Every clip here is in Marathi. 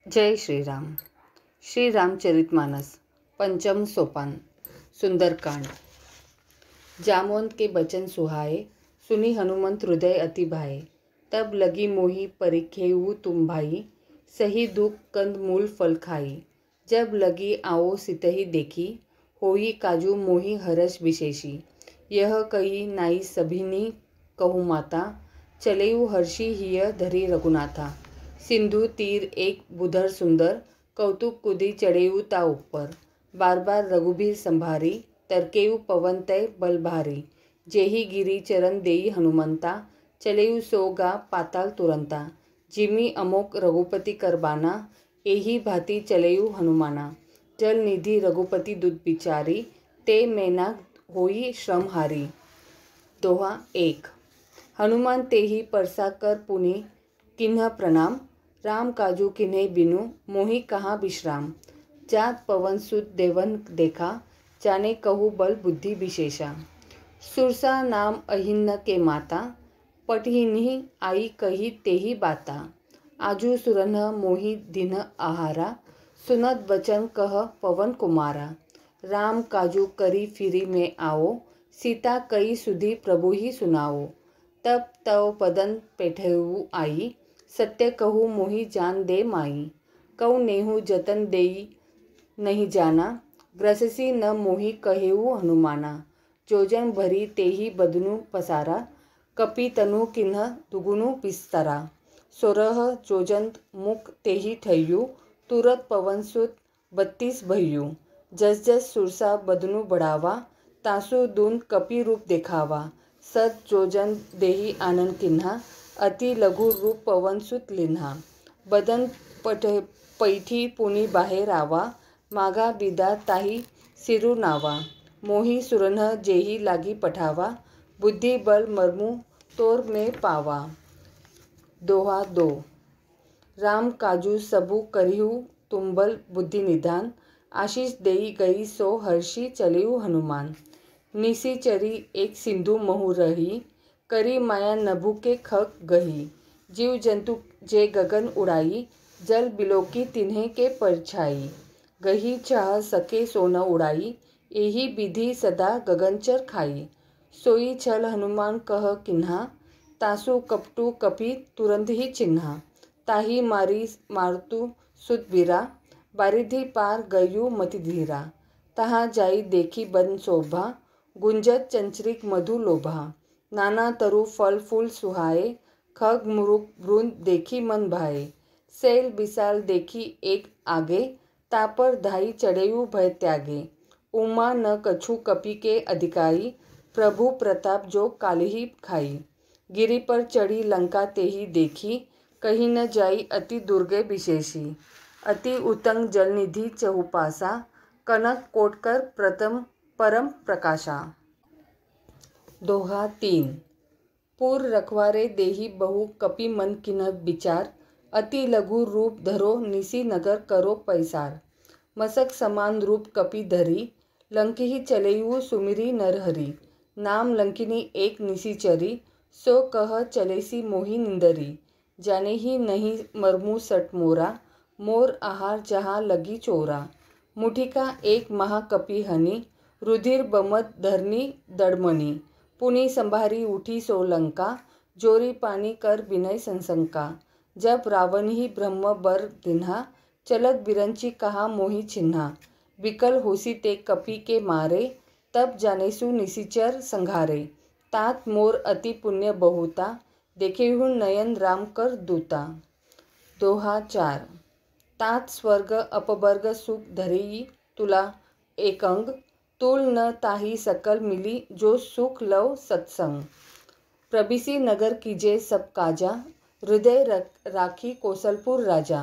जय श्रीराम। श्री रामचरितमानस पंचम सोपान सुंदरकांड। जामवंत के बचन सुहाए, सुनी हनुमंत हृदय अति भाए। तब लगी मोहि परिखेऊ तुम भाई, सही दुख कंद मूल फल खाई। जब लगी आओ सितहि देखी, होई काजू मोहि हर्ष विशेषी। यह कही नाई सभिनी कहु माता, चलेऊ हर्षी हिय धरी रघुनाथा। सिंधु तीर एक बुधर सुंदर, कौतुक कुदी चढ़ेऊ ता ऊपर। बार बार रघुबीर संभारी, तरकेऊ पवन तय बल भारी। जेहि गिरी चरण देई हनुमंता, चलेऊ सोगा पाताल तुरंता। जिमी अमोक रघुपति करबाना, एही भांति चलेऊ हनुमाना। जल निधि रघुपति दुत बिचारी, ते मैना होई श्रम हारी। दोहा 1। हनुमान तेहि परसा कर पुनि किन्ह प्रणाम। राम काजू किन्हे बिनु, मोहि कहाँ विश्राम। जात पवन सुत देवन देखा, जाने कहू बल बुद्धि विशेषा। सुरसा नाम अहिन्न के माता, पठिन्हि आई कही तेहि बाता। आजू सुरन्ह मोहि दीन्ह आहारा, सुनत बचन कह पवन कुमारा। राम काजू करी फिरी में आओ, सीता कई सुधी प्रभु ही सुनाओ। तब तव पदन पेठेऊ आई, सत्य कहू मोहि जान दे माई। कौ नेहु जतन देई नहीं जाना, ग्रससी न मोहि कहेऊ हनुमाना। जोजन भरी तेहि बदनु पसारा, कपि तनु किन्ह दुगुनु विस्तारा। 16 जोजन मुख तेहि ठइयु, तुरत पवन सुत 32 भइयु। जस जस सुरसा बदनु बढ़ावा, तासु दून कपि रूप देखावा। 7 जोजन देहि आनन किन्हा, अति लघु रूप पवन सुत लिन्हा। बदन पैठी पुनि बाहेर आवा, मागा बिदा ताहि सिरु नावा। मोहि सुरन्ह जेहि लागी पठावा, बुद्धि बल मर्मु तोर में पावा। दोहा 2। राम काजू सबु करिहु तुम बल बुद्धि निधान, आशीष देई गई सो हर्षी चलेऊ हनुमान। निशिचरी एक सिंधु महु रही, करी माया नभु के खग गही। जीव जंतु जे गगन उड़ाई, जल बिलोकी तिन्हे के परछाई। गही चाह सके सो न उड़ाई, एही विधि सदा गगनचर खाई। सोई छल हनुमान कह किन्हा, तासु कपटु कपि तुरंत ही चिन्हा। ताहि मारी मारतु सुत बीरा, बारिधि पार गयु मति धीरा। तहाँ जाई देखी बन शोभा, गुंजत चंचरिक मधु लोभा। नाना तरु फल फूल सुहाए, खग मुरुक वृंद देखी मन भाए। सैल विशाल देखी एक आगे, तापर धाई चढ़ेऊ भय त्यागे। उमा न कछु कपि के अधिकारी, प्रभु प्रताप जो कालिही खाई। गिरि पर चढ़ी लंका तेहि देखी, कहीं न जाई अति दुर्गे विशेषी। अति उतंग जलनिधि चहुपासा, कनक कोटकर प्रथम परम प्रकाशा। दोहा 3। पुर रखवारे देहि बहु कपि मन किन्ह विचार, अति लघु रूप धरो निसी नगर करो पैसार। मसक समान रूप कपि धरी, लंकिही चलेऊ सुमिरी नरहरि। नाम लंकिनी एक निशिचरी, सो कह चलेसी मोहि निंदरी। जाने ही नहीं मरमु सट मोरा, मोर आहार जहाँ लगी चोरा। मुठिका एक महाकपि हनि, रुधिर बमत धरनी दड़मनी। पुनि संभारी उठी सो लंका, जोरी पानी कर विनय संशंका। जब रावण ही ब्रह्म बर दिन्हा, चलत बिरंची कहा मोहि चिन्हा। विकल होसी ते कपि के मारे, तब जानेसु निशिचर संघारे। तात मोर अति पुण्य बहुता, देखेहु नयन राम कर दूता। दोहा 4। तात स्वर्ग अपवर्ग सुख धरेई तुला एकंग, तुल न ताहि सकल मिली जो सुख लव सत्संग। प्रबिसी नगर कीजे सब काजा, हृदय राखी कौशलपुर राजा।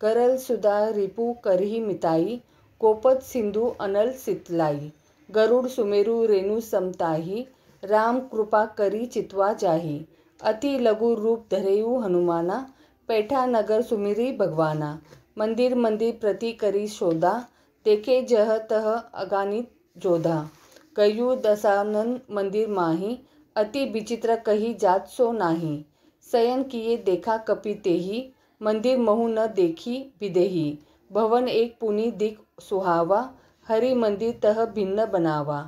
करल सुधा रिपु करही मिताई, गोपत सिंधु अनल सितलाई। गरुड़ सुमेरु रेणु समताही, राम कृपा करी चितवा जाही। अति लघु रूप धरेऊ हनुमाना, पैठा नगर सुमिरी भगवाना। मंदिर मंदिर प्रति करी शोधा, देखे जह तह अगानित जोधा। गयु दशानन मंदिर माही, अति विचित्र कही जात सो नाही। शयन किए देखा कपि तेहि, मंदिर महु न देखी विदेही। भवन एक पुनि दिख सुहावा, हरि मंदिर तह भिन्न बनावा।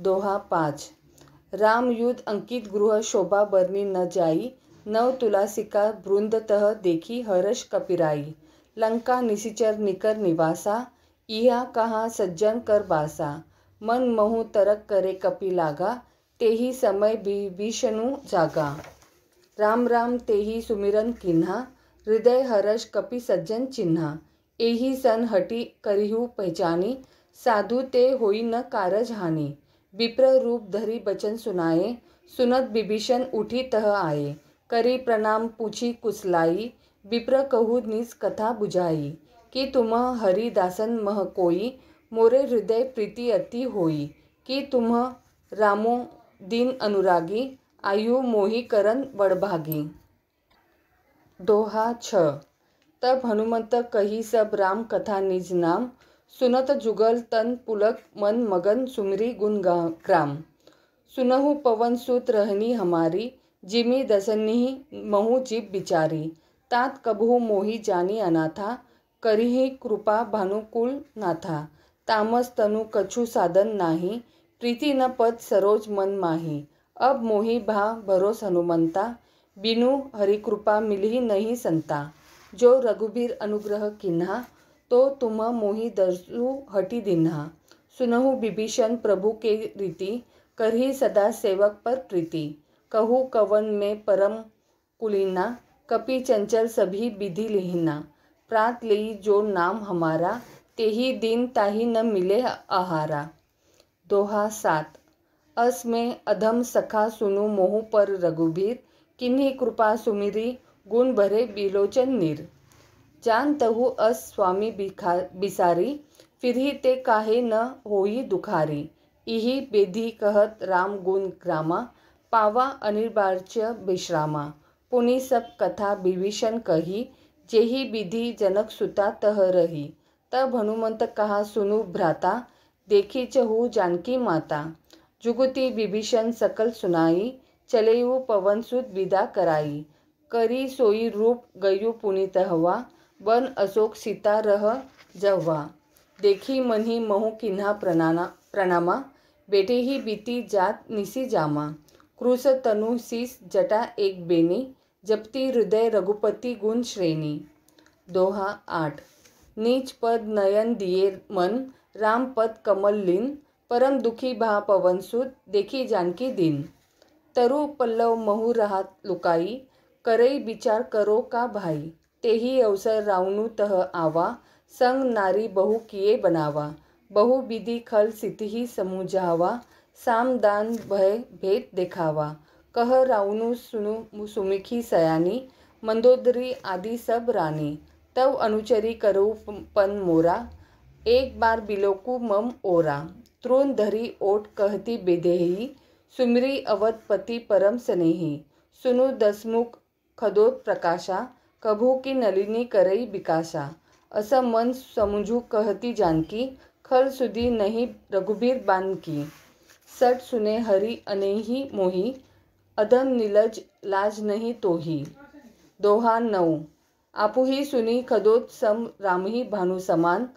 दोहा 5। राम युद्ध अंकित गृह शोभा बरनी न जाई, नव तुलासिका वृंद तह देखी हर्ष कपिराई। लंका निशिचर निकर निवासा, इहा कहाँ सज्जन कर बासा। मन महु तरक करे कपि लागा, तेहि समय विभीषणु जागा। राम राम तेहि सुमिरन कीन्हा, हृदय हर्ष कपि सज्जन चिन्हा। एहि सन हटि करिहु पहचानी, साधु ते होई न कारज हानि। विप्र रूप धरि बचन सुनाए, सुनत विभीषण उठी तह आए। करी प्रणाम पूछी कुशलाई, विप्र कहु निज कथा बुझाई। कि तुम हरि दासन मह कोई, मोरे हृदय प्रीति अति होई। कि तुम रामो दीन अनुरागी, आयु मोहि करन बड़भागी। दोहा 6। तब हनुमंत कही सब राम कथा निज नाम, सुनत जुगल तन पुलक मन मगन सुमिरी गुण ग्राम। सुनहु पवन सुत रहनी हमारी, जिमि दसनीहि महु जीव बिचारी। तात कबहु मोहि जानी अनाथा, करिहि कृपा भानुकुल नाथा। तामस तनु कछु साधन नाही, प्रीति न पद सरोज मन माही। अब मोहि भा भरोस हनुमंता, बिनु हरि कृपा मिलहि नहीं संता। जो रघुबीर अनुग्रह किन्हा, तो तुम मोहि दरसु हटि दिन्हा। सुनहु विभीषण प्रभु के रीति, करहि सदा सेवक पर प्रीति। कहु कवन में परम कुलीना, कपि चंचल सभी विधि लिहिना। प्रात लेई जो नाम हमारा, तेहि दिन ताहि न मिले आहारा। दोहा 7। अस में अधम सखा सुनु मोहु पर रघुबीर, किन्हीं कृपा सुमिरी गुण भरे बिलोचन नीर। जान तहु अस स्वामी बिसारी, फिरहि ते काहे न होई दुखारी। इहि बेधी कहत राम गुण ग्रामा, पावा अनिर्वाच्य विश्रामा। पुनि सब कथा विभीषण कही, जेहि विधि जनक सुता तह रही। तब हनुमंत कहा सुनु भ्राता, देखी चहु जानकी माता। जुगति विभीषण सकल सुनाई, चलेउ पवन सुत विदा कराई। करी सोई रूप गयु पुनि तहवा, वन अशोक सीता रह जहवा। देखी मन्हि महु किन्हा प्रणामा, बेटे ही बीती जात निसी जामा। क्रूस तनु शीस जटा एक बेनी, जपती हृदय रघुपति गुण श्रेणी। दोहा 8। नीच पद नयन दिए मन, राम पद कमल लीन। परम दुखी भा पवन सुत, देखी जानकी दीन। तरु पल्लव महु राहत लुकाई, करई विचार करो का भाई। तेहि अवसर रावणु तह आवा, संग नारी बहु किए बनावा। बहु विधि खल सितिहि समुझावा, साम दान भय भेद देखावा। कह रावणु सुनु सुमुखी सयानी, मंदोदरी आदि सब रानी। तव अनुचरी करु पन मोरा, एक बार बिलोकु मम ओरा। तृण धरी ओट कहती बेदेही, सुमिरी अवधपति परम स्नेही। सुनु दसमुख खदोत प्रकाशा, कभू की नलिनी करई बिकाशा। अस मन समुझू कहती जानकी, खल सुधी नहीं रघुबीर बानकी। सट सुने हरि अनेहि मोहि, अधम नीलज लाज नहीं तोही। दोहा 9। आपुहि सुनी खदोत सम रामहि भानु समान,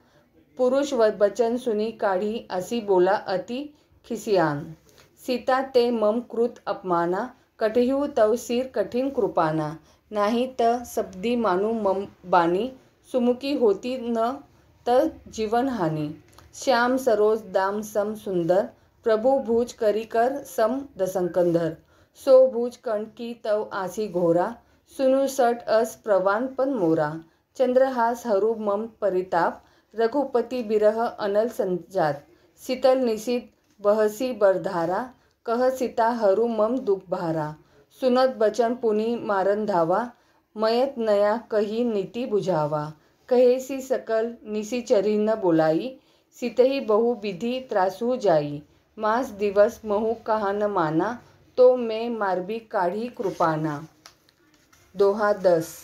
पुरुष वचन सुनी काढ़ी असी बोला अति खिसियान। सीता ते मम कृत अपमाना, कटहिउ तव सिर कठिन कृपाना। नाही त सबदी मानु मम बानी, सुमुखी होती न त जीवन हानि। श्याम सरोज दाम सम सुंदर, प्रभु भुज करी कर सम दसंकंधर। सो भुज कंठ की तव आसी घोरा, सुनु सट अस प्रवान पन मोरा। चंद्रहास हरू मम परिताप, रघुपति बिरह अनल संजात। शीतल निशित बहसी बरधारा, कह सीता हरू मम दुख भारा। सुनत बचन पुनि मारन धावा, मयत नया कही नीति बुझावा। कहेसी सकल निशिचरी न बोलाई, सीतहि बहु विधि त्रासु जाई। मास दिवस महु कहा न माना, तो मैं मारबी काढ़ी कृपाना। दोहा 10।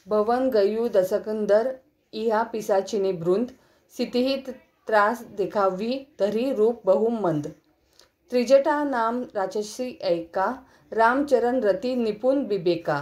भवन गयु दसकंदर, इहा पिसाचिनी वृंद। सितिहि त्रास दिखावी, धरी रूप बहु मंद। त्रिजटा नाम राक्षसी ऐका, रामचरण रति निपुण विवेका।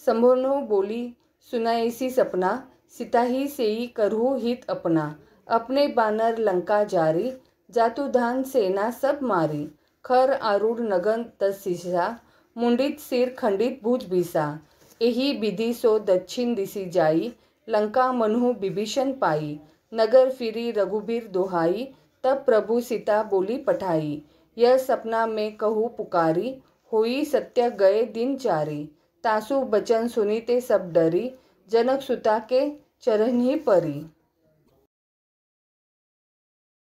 संभोनो बोली सुनाएसी सपना, सिताही सेई करहु हित अपना। अपने बानर लंका जारी, जातु धान सेना सब मारी। खर आरूढ़ नगन तसीसा, मुंडित सिर खंडित भुज बीसा। एही विधि सो दक्षिण दिशि जाई, लंका मनहु विभीषण पाई। नगर फिरी रघुबीर दोहाई, तब प्रभु सीता बोली पठाई। यह सपना में कहूँ पुकारी, होई सत्य गए दिन चारी। तासु बचन सुनीते सब डरी, जनक सुता के चरण ही परी।